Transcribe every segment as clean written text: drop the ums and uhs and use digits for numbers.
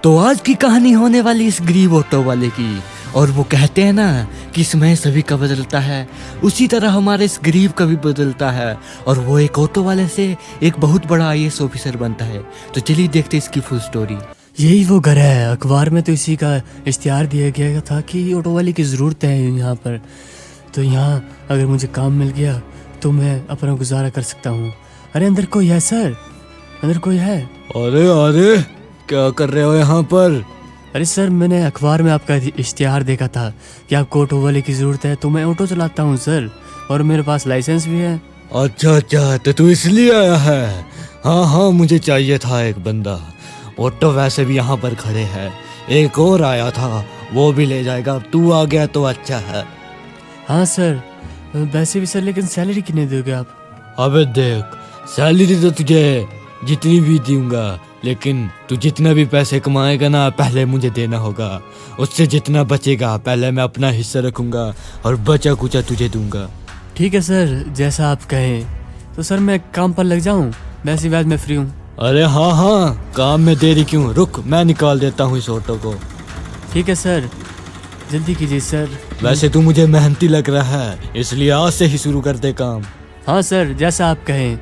तो आज की कहानी होने वाली इस गरीब ऑटो वाले की। और वो कहते हैं ना कि समय सभी का बदलता है, उसी तरह हमारे इस गरीब का भी बदलता है और वो एक ऑटो वाले से एक बहुत बड़ा आईएएस ऑफिसर बनता है। तो चलिए देखते इसकी फुल स्टोरी। यही वो घर है। अखबार में तो इसी का इश्तिहार दिया गया था कि ऑटो वाले की ज़रूरत है यहाँ पर। तो यहाँ अगर मुझे काम मिल गया तो मैं अपना गुजारा कर सकता हूँ। अरे अंदर कोई है सर, अंदर कोई है? अरे अरे क्या कर रहे हो यहाँ पर? अरे सर, मैंने अखबार में आपका इश्तिहार देखा था कि आपको ऑटो वाले की ज़रूरत है, तो मैं ऑटो चलाता हूँ सर, और मेरे पास लाइसेंस भी है। अच्छा अच्छा, तो तू इसलिए आया है? हाँ हाँ, मुझे चाहिए था एक बंदा। ऑटो वैसे भी यहाँ पर खड़े हैं, एक और आया था, वो भी ले जाएगा। तू आ गया तो अच्छा है। हाँ सर, वैसे भी सर, लेकिन सैलरी कितने दोगे आप? अबे देख, सैलरी तो तुझे जितनी भी दूंगा, लेकिन तू जितना भी पैसे कमाएगा ना, पहले मुझे देना होगा। उससे जितना बचेगा पहले मैं अपना हिस्सा रखूंगा और बचा कुचा तुझे दूंगा। ठीक है सर, जैसा आप कहें। तो सर मैं काम पर लग जाऊँ? वैसे बाद में फ्री हूँ। अरे हाँ हाँ, काम में देरी क्यों, रुक मैं निकाल देता हूँ इस ऑटो को। ठीक है सर, जल्दी कीजिए सर। वैसे तू मुझे मेहनती लग रहा है, इसलिए आज से ही शुरू कर दे काम। हाँ सर, जैसा आप कहें।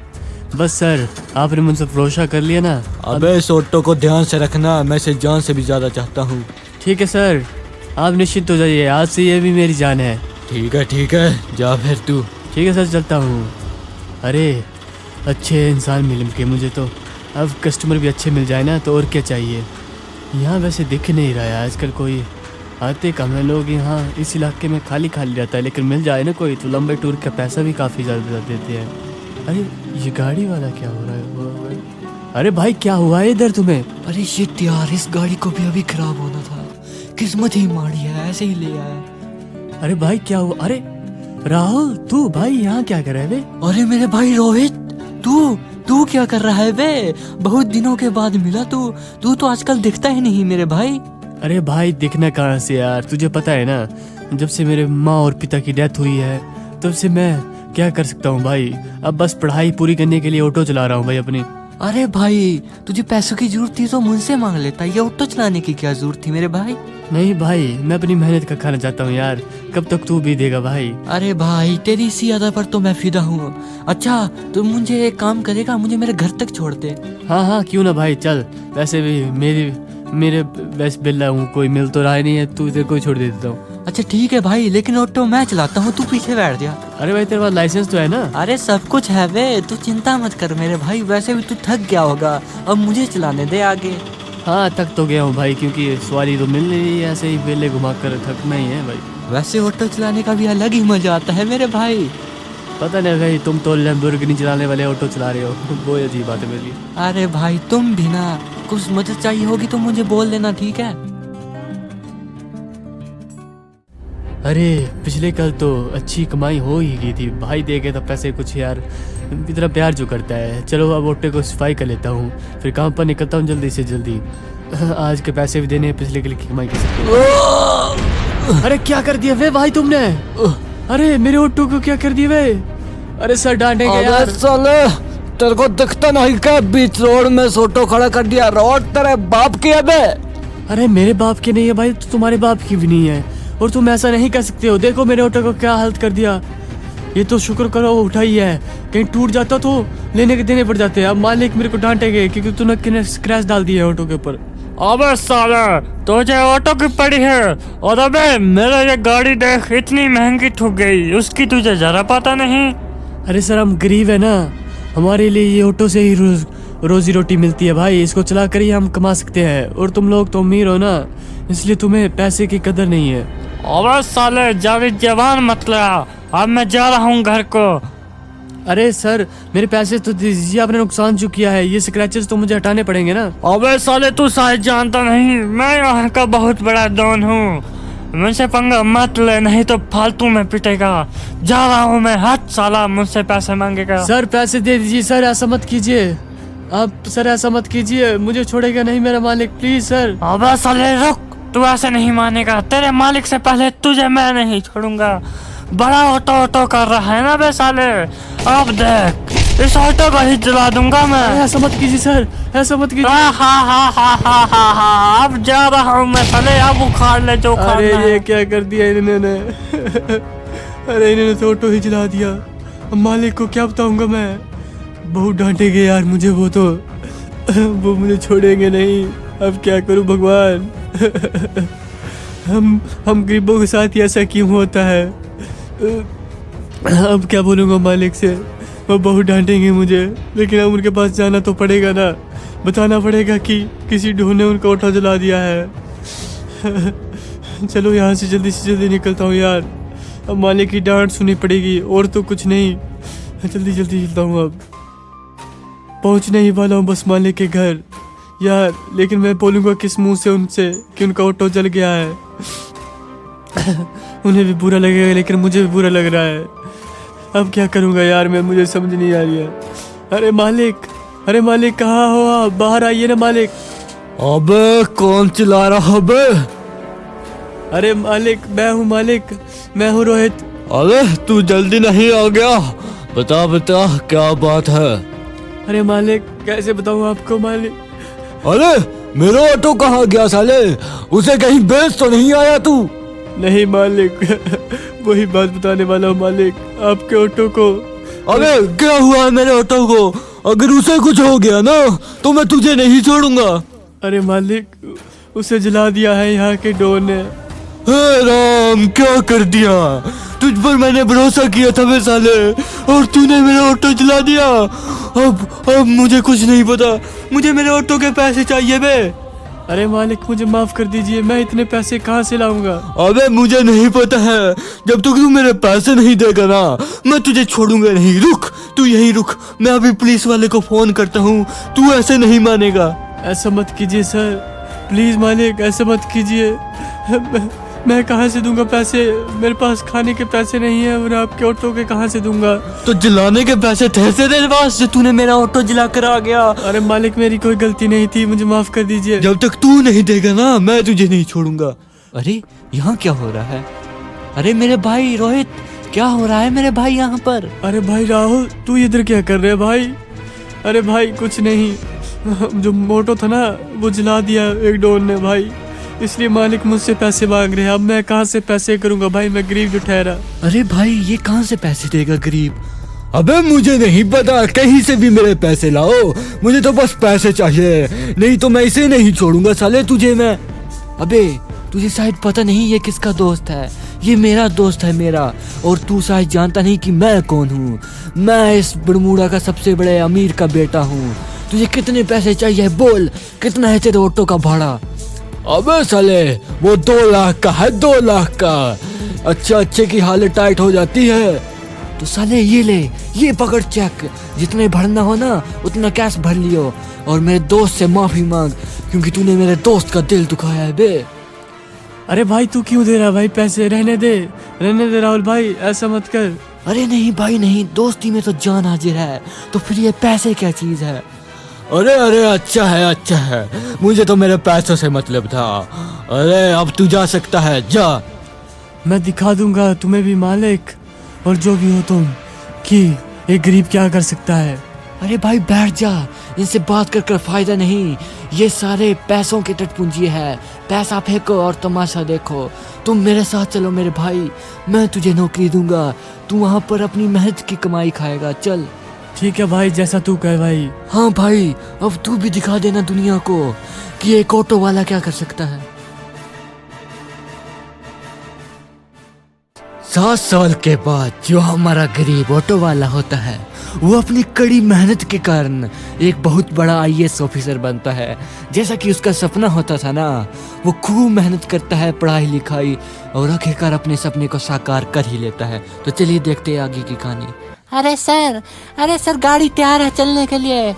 बस सर, आपने मुझसे भरोसा कर लिया ना। अबे इस ऑटो को ध्यान से रखना, मैं इसे जान से भी ज्यादा चाहता हूँ। ठीक है सर, आप निश्चिंत हो जाइए, आज से ये भी मेरी जान है। ठीक है, जा फिर तू। ठीक है सर, चलता हूँ। अरे अच्छे इंसान मिल के मुझे तो अब कस्टमर भी अच्छे मिल जाए ना, तो और क्या चाहिए। यहाँ वैसे दिख नहीं रहा है आजकल कोई, आते कम है लोग यहाँ। इस इलाके में खाली खाली रहता है, लेकिन मिल जाए ना कोई तो लंबे टूर का पैसा भी काफ़ी ज़्यादा देते हैं। अरे ये गाड़ी वाला क्या हो रहा है? अरे भाई क्या हुआ है इधर तुम्हें? अरे शिट यार, इस गाड़ी को भी अभी खराब होना था, किस्मत ही माड़ी है, ऐसे ही ले आया। अरे भाई क्या हुआ? अरे राहुल, तू भाई यहाँ क्या कर रहा है बे? अरे मेरे भाई रोहित, तू क्या कर रहा है बे? बहुत दिनों के बाद मिला तू तो आजकल दिखता ही नहीं मेरे भाई। अरे भाई दिखना कहाँ से यार, तुझे पता है ना, जब से मेरे माँ और पिता की डेथ हुई है तब से मैं क्या कर सकता हूँ भाई। अब बस पढ़ाई पूरी करने के लिए ऑटो चला रहा हूँ भाई अपनी। अरे भाई, तुझे पैसों की जरूरत थी तो मुझसे मांग लेता, ये ऑटो चलाने की क्या जरूरत थी मेरे भाई? नहीं भाई, मैं अपनी मेहनत का खाना चाहता हूँ यार, कब तक तू भी देगा भाई? अरे भाई, तेरी इसी अदा पर तो मैं फिदा हूँ। अच्छा तो मुझे एक काम करेगा, मुझे मेरे घर तक छोड़ दे। हाँ हाँ क्यों ना भाई, चल। वैसे भी मेरे वैसे बिल्ला हूँ, कोई मिल तो रहा ही नहीं है, तू इधर कोई छोड़ दे देता हूँ। अच्छा ठीक है भाई, लेकिन ऑटो मैं चलाता हूँ, तू पीछे बैठ जा। अरे भाई तेरे पास लाइसेंस तो है ना? अरे सब कुछ है वे, तू चिंता मत कर मेरे भाई। वैसे भी तू थक गया होगा, अब मुझे चलाने दे आगे। हाँ थक तो गया हूँ भाई, क्योंकि सवारी तो मिल नहीं रही है, ऐसे ही बेले घुमा कर थकना ही है भाई। वैसे ऑटो चलाने का भी अलग ही मजा आता है मेरे भाई। पता नहीं भाई, तुम तो लैम्बोर्गिनी चलाने वाले ऑटो चला रहे हो, वो अजीब बात है मेरे लिए। अरे भाई तुम भी ना, कुछ मदद चाहिए होगी तो मुझे बोल देना, ठीक है? अरे पिछले कल तो अच्छी कमाई हो ही गई थी भाई, दे गए तो पैसे कुछ यार, इतना प्यार जो करता है। चलो अब ऑटो को सफाई कर लेता हूँ, फिर काम पर निकलता हूँ जल्दी से जल्दी। आज के पैसे भी देने हैं, पिछले कल की कमाई कर सकते। अरे क्या कर दिया वे भाई तुमने? अरे मेरे ऑटो को क्या कर दिया वे? अरे सर डांटेंगे यार। साले, तेरे को दिखता नहीं क्या, बीच रोड में ऑटो खड़ा कर दिया? रोड तेरे बाप की है बे? अरे मेरे बाप की नहीं है भाई, तो तुम्हारे बाप की भी नहीं है, और तुम ऐसा नहीं कर सकते हो। देखो मेरे ऑटो को क्या हालत कर दिया। ये तो शुक्र करो वो उठाई है, कहीं टूट जाता तो लेने के देने पड़ जाते हैं। अब मालिक मेरे को डांटेंगे क्योंकि तूने स्क्रैच डाल दिया है ऑटो के ऊपर। अबे साला, तुझे ऑटो की पड़ी है, और अबे मेरा ये गाड़ी देख, इतनी महंगी ठुक गई, उसकी तुझे जरा पता नहीं। अरे सर हम गरीब है ना, हमारे लिए ये ऑटो से ही रोजी रोटी मिलती है भाई, इसको चला कर ही हम कमा सकते हैं। और तुम लोग तो अमीर हो ना, इसलिए तुम्हें पैसे की कदर नहीं है। अबे साले, जावेद जवान मत लगा, अब मैं जा रहा हूँ घर को। अरे सर मेरे पैसे तो दीजिए, आपने नुकसान जो किया है, ये स्क्रैचेस तो मुझे हटाने पड़ेंगे ना। अबे साले, तू शायद जानता नहीं, मैं यहाँ का बहुत बड़ा डॉन हूँ, मुझसे पंगा मत ले, नहीं तो फालतू में पिटेगा। जा रहा हूँ मैं, हट साला, मुझसे पैसे मांगेगा। सर पैसे दे दीजिए सर, ऐसा मत कीजिए आप सर, ऐसा मत कीजिए, मुझे छोड़ेगा नहीं मेरा मालिक, प्लीज सर। अबे साले रुक, तू ऐसे नहीं मानेगा, तेरे मालिक से पहले तुझे मैं नहीं छोड़ूंगा। बड़ा ऑटो ऑटो कर रहा है ना बे साले, अब देख। इस ऑटो को ही जला दूंगा मैं। ऐसा मत कीजिए सर, ऐसा मत कीजिए। अब जा रहा हूँ मैं साले, अब उखाड़ ले जो उखाड़ना अरे है। ये क्या कर दिया इन्होंने। अरे इन्होंने तो ऑटो ही जला दिया। अब मालिक को क्या बताऊंगा मैं। बहुत डांटेंगे यार मुझे वो तो। वो मुझे छोड़ेंगे नहीं। अब क्या करूं भगवान। हम गरीबों के साथ ही ऐसा क्यों होता है। अब क्या बोलूँगा मालिक से। वो बहुत डांटेंगे मुझे, लेकिन अब उनके पास जाना तो पड़ेगा ना। बताना पड़ेगा कि किसी ढूंढ ने उनका ऑटो जला दिया है। चलो यहाँ से जल्दी निकलता हूँ यार। अब मालिक की डांट सुननी पड़ेगी और तो कुछ नहीं। जल्दी चलता हूँ। अब पहुँचने ही वाला हूँ बस मालिक के घर यार। लेकिन मैं बोलूँगा किस मुंह से उनसे कि उनका ऑटो जल गया है। उन्हें भी बुरा लगेगा, लेकिन मुझे भी बुरा लग रहा है। अब क्या करूँगा यार मैं, मुझे समझ नहीं आ रही है। अरे मालिक कहाँ हो आप? बाहर आइए ना मालिक। अबे कौन चिल्ला रहा है बे? अरे मालिक मैं हूँ मालिक, मैं हूँ रोहित। अरे तू जल्दी नहीं आ गया? बता क्या बात है? अरे मालिक कैसे बताऊँ आपको मालिक। अरे मेरा ऑटो कहाँ गया साले? उसे कहीं बेच तो नहीं आया तू? नहीं मालिक, वही बात बताने वाला हूँ मालिक, आपके ऑटो को। अबे क्या हुआ है मेरे ऑटो को? अगर उसे कुछ हो गया ना तो मैं तुझे नहीं छोड़ूंगा। अरे मालिक उसे जला दिया है यहाँ के डॉन ने। हे राम, क्या कर दिया? तुझ पर मैंने भरोसा किया था बे साले, और तूने मेरा ऑटो जला दिया। अब मुझे कुछ नहीं पता। मुझे मेरे ऑटो के पैसे चाहिए बे। अरे मालिक मुझे माफ कर दीजिए, मैं इतने पैसे कहाँ से लाऊंगा। अबे मुझे नहीं पता है। जब तक तू मेरे पैसे नहीं देगा ना मैं तुझे छोड़ूंगा नहीं। रुक, तू यहीं रुक, मैं अभी पुलिस वाले को फोन करता हूँ। तू ऐसे नहीं मानेगा। ऐसा मत कीजिए सर, प्लीज मालिक ऐसा मत कीजिए। मैं कहाँ से दूंगा पैसे? मेरे पास खाने के पैसे नहीं है, और आपके ऑटो के कहाँ से दूंगा? तो जलाने के पैसे थे तेरे पास जो तूने मेरा ऑटो जला कर आ गया। अरे मालिक मेरी कोई गलती नहीं थी, मुझे माफ कर दीजिए। जब तक तू नहीं देगा ना मैं तुझे नहीं छोड़ूंगा। अरे यहाँ क्या हो रहा है? अरे मेरे भाई रोहित, क्या हो रहा है मेरे भाई यहाँ पर? अरे भाई राहुल तू इधर क्या कर रहे है भाई? अरे भाई कुछ नहीं, जो मोटो था ना वो जला दिया एक डॉन ने भाई, इसलिए मालिक मुझसे पैसे मांग रहे हैं। अब मैं कहाँ से पैसे करूँगा भाई, मैं गरीब जो ठहरा। अरे भाई ये कहाँ से पैसे देगा गरीब? अबे मुझे नहीं पता, कहीं से भी मेरे पैसे लाओ। मुझे तो बस पैसे चाहिए, नहीं तो मैं इसे नहीं छोड़ूंगा साले तुझे मैं। अबे तुझे शायद पता नहीं ये किसका दोस्त है। ये मेरा दोस्त है मेरा, और तू शायद जानता नहीं कि मैं कौन हूँ। मैं इस बरमूडा का सबसे बड़े अमीर का बेटा हूँ। तुझे कितने पैसे चाहिए बोल, कितना है तेरे ऑटो का भाड़ा? अबे साले वो 2 लाख का है, 2 लाख का। अच्छे की हालत टाइट हो जाती है तो साले ये ले, ये पकड़ चेक। जितने भरना हो ना उतना कैश भर लियो, और मेरे दोस्त से माफी मांग क्योंकि तूने मेरे दोस्त का दिल दुखाया है बे। अरे भाई तू क्यों दे रहा भाई पैसे? रहने दे राहुल भाई, ऐसा मत कर। अरे नहीं भाई नहीं, दोस्ती में तो जान हाजिर है, तो फिर ये पैसे क्या चीज है? अरे अच्छा है, मुझे तो मेरे पैसों से मतलब था। अरे अब तू जा सकता है, जा। मैं दिखा दूंगा तुम्हें भी मालिक, और जो भी हो तुम, कि एक गरीब क्या कर सकता है। अरे भाई बैठ जा, इनसे बात कर फायदा नहीं। ये सारे पैसों के टटपुंजी है। पैसा फेंको और तमाशा देखो। तुम मेरे साथ चलो मेरे भाई, मैं तुझे नौकरी दूंगा। तू वहाँ पर अपनी मेहनत की कमाई खाएगा, चल। ठीक है भाई, जैसा तू कहे भाई। हाँ भाई, अब तू भी दिखा देना दुनिया को कि एक ऑटो वाला क्या कर सकता है। 7 साल के बाद जो हमारा गरीब ऑटो वाला होता है वो अपनी कड़ी मेहनत के कारण एक बहुत बड़ा IAS ऑफिसर बनता है। जैसा कि उसका सपना होता था ना, वो खूब मेहनत करता है, पढ़ाई लिखाई, और आखिरकार अपने सपने को साकार कर ही लेता है। तो चलिए देखते हैं आगे की कहानी। अरे सर गाड़ी तैयार है चलने के लिए।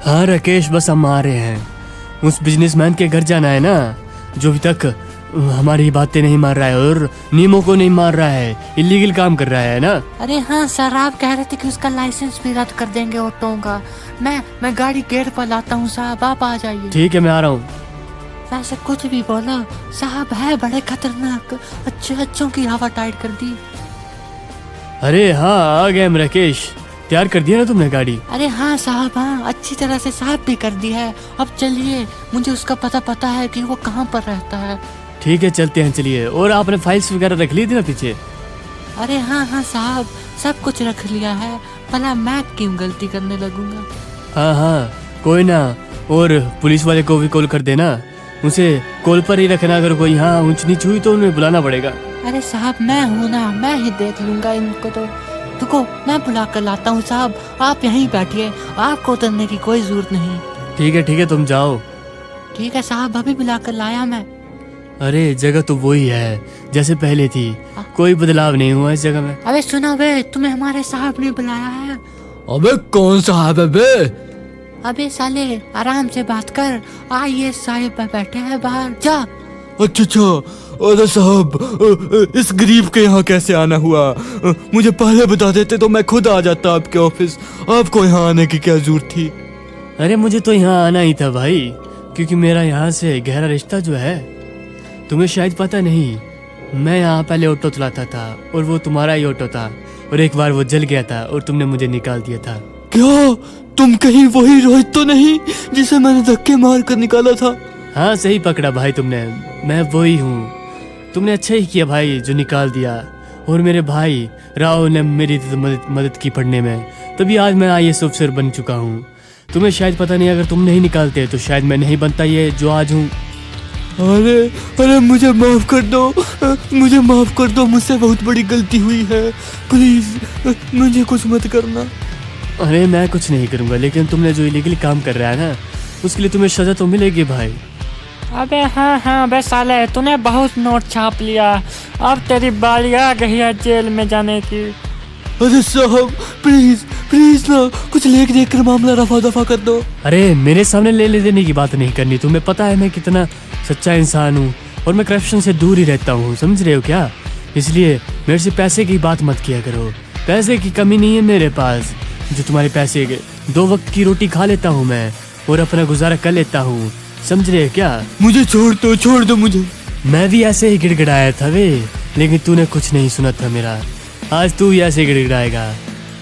हाँ राकेश, बस हम आ रहे हैं। उस बिजनेसमैन के घर जाना है ना, जो अभी तक हमारी बातें नहीं मान रहा है और नियमों को नहीं मान रहा है, इलीगल काम कर रहा है ना। अरे हाँ सर, आप कह रहे थे कि उसका लाइसेंस भी रद्द कर देंगे ऑटो का। मैं गाड़ी गेट पर लाता हूँ साहब, आप आ जाइए। ठीक है मैं आ रहा हूँ। वैसे कुछ भी बोलो साहब, है बड़े खतरनाक। अच्छों की हवा टाइट कर दी। अरे हाँ आ गए हम राकेश, तैयार कर दिया ना तुमने गाड़ी? अरे हाँ साहब, हाँ अच्छी तरह से साफ भी कर दी है। अब चलिए, मुझे उसका पता है कि वो कहाँ पर रहता है। ठीक है चलते हैं, चलिए। और आपने फाइल्स वगैरह रख ली थी ना पीछे? अरे हाँ साहब, सब कुछ रख लिया है। भला मैं क्यों गलती करने लगूंगा। हाँ कोई ना। और पुलिस वाले को भी कॉल कर देना, उसे कॉल पर ही रखना। अगर कोई यहाँ ऊंच नीच हुई तो उन्हें बुलाना पड़ेगा। अरे साहब मैं हूँ ना, मैं ही देख लूंगा इनको। तो रुको, मैं बुला कर लाता हूँ साहब, आप यहीं बैठिए, आपको उतरने की कोई जरूरत नहीं। ठीक है तुम जाओ। ठीक है साहब, अभी बुला कर लाया मैं। अरे जगह तो वही है जैसे पहले थी, कोई बदलाव नहीं हुआ इस जगह में। अबे सुनो बे, तुम्हें हमारे साहब ने बुलाया है। अबे कौन साहब है बे? अबे साले आराम से बात कर, आइए साहब बैठे हैं बाहर, जा। अच्छा, अरे साहब इस गरीब के यहाँ कैसे आना हुआ? मुझे पहले बता देते तो मैं खुद आ जाता आपके ऑफिस। आपको यहाँ आने की क्या जरूरत थी? अरे मुझे तो यहाँ आना ही था भाई, क्योंकि मेरा यहाँ से गहरा रिश्ता जो है, तुम्हें शायद पता नहीं, मैं यहाँ पहले ऑटो चलाता था और वो तुम्हारा ही ऑटो था, और एक बार वो जल गया था और तुमने मुझे निकाल दिया था। क्या तुम कहीं वही रोहित तो नहीं जिसे मैंने धक्के मार कर निकाला था? हाँ सही पकड़ा भाई तुमने, मैं वही हूँ। तुमने अच्छा ही किया भाई जो निकाल दिया। और मेरे भाई राहुल ने मेरी मदद की पढ़ने में, तभी आज मैं IAS ऑफिसर बन चुका हूँ। तुम्हें शायद पता नहीं, अगर तुम नहीं निकालते तो शायद मैं नहीं बनता ये जो आज हूँ। अरे मुझे माफ कर दो, मुझे माफ कर दो, मुझसे बहुत बड़ी गलती हुई है। प्लीज मुझे कुछ मत करना। अरे मैं कुछ नहीं करूँगा, लेकिन तुमने जो इलीगली काम कर रहा है ना, उसके लिए तुम्हें सजा तो मिलेगी भाई। अबे हाँ बे साले, तूने बहुत नोट छाप लिया, अब तेरी बारी आ गई है जेल में जाने की। अरे साहब प्लीज ना, कुछ लेख देख कर मामला रफा दफा कर दो। अरे मेरे सामने ले देने की बात नहीं करनी। तुम्हें पता है मैं कितना सच्चा इंसान हूँ, और मैं करप्शन से दूर ही रहता हूँ, समझ रहे हो क्या? इसलिए मेरे से पैसे की बात मत किया करो। पैसे की कमी नहीं है मेरे पास, जो तुम्हारे पैसे के 2 वक्त की रोटी खा लेता हूँ मैं, और अपना गुजारा कर लेता हूँ, समझ रहे हो क्या? मुझे छोड़ दो मुझे। मैं भी ऐसे ही गिड़गिड़ाया था वे, लेकिन तूने कुछ नहीं सुना था मेरा। आज तू ही ऐसे गिड़गिड़ाएगा,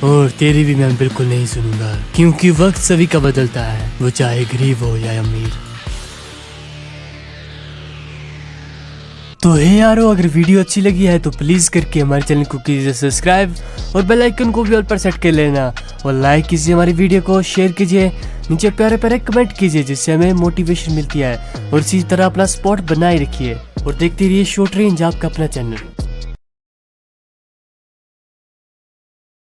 और तेरी भी मैं बिल्कुल नहीं सुनूंगा, क्योंकि वक्त सभी का बदलता है, वो चाहे गरीब हो या अमीर। तो हे यारो, अगर वीडियो अच्छी लगी है तो प्लीज करके हमारे चैनल को कीजिए सब्सक्राइब, और बेल आइकन को भी ऑल पर सेट कर लेना, और लाइक कीजिए हमारी वीडियो को, शेयर कीजिए, नीचे प्यारे प्यारे कमेंट कीजिए, जिससे हमें मोटिवेशन मिलती है। और इसी तरह अपना स्पॉट बनाए रखिए, और देखते रहिए शॉर्ट रेंज, आपका अपना चैनल।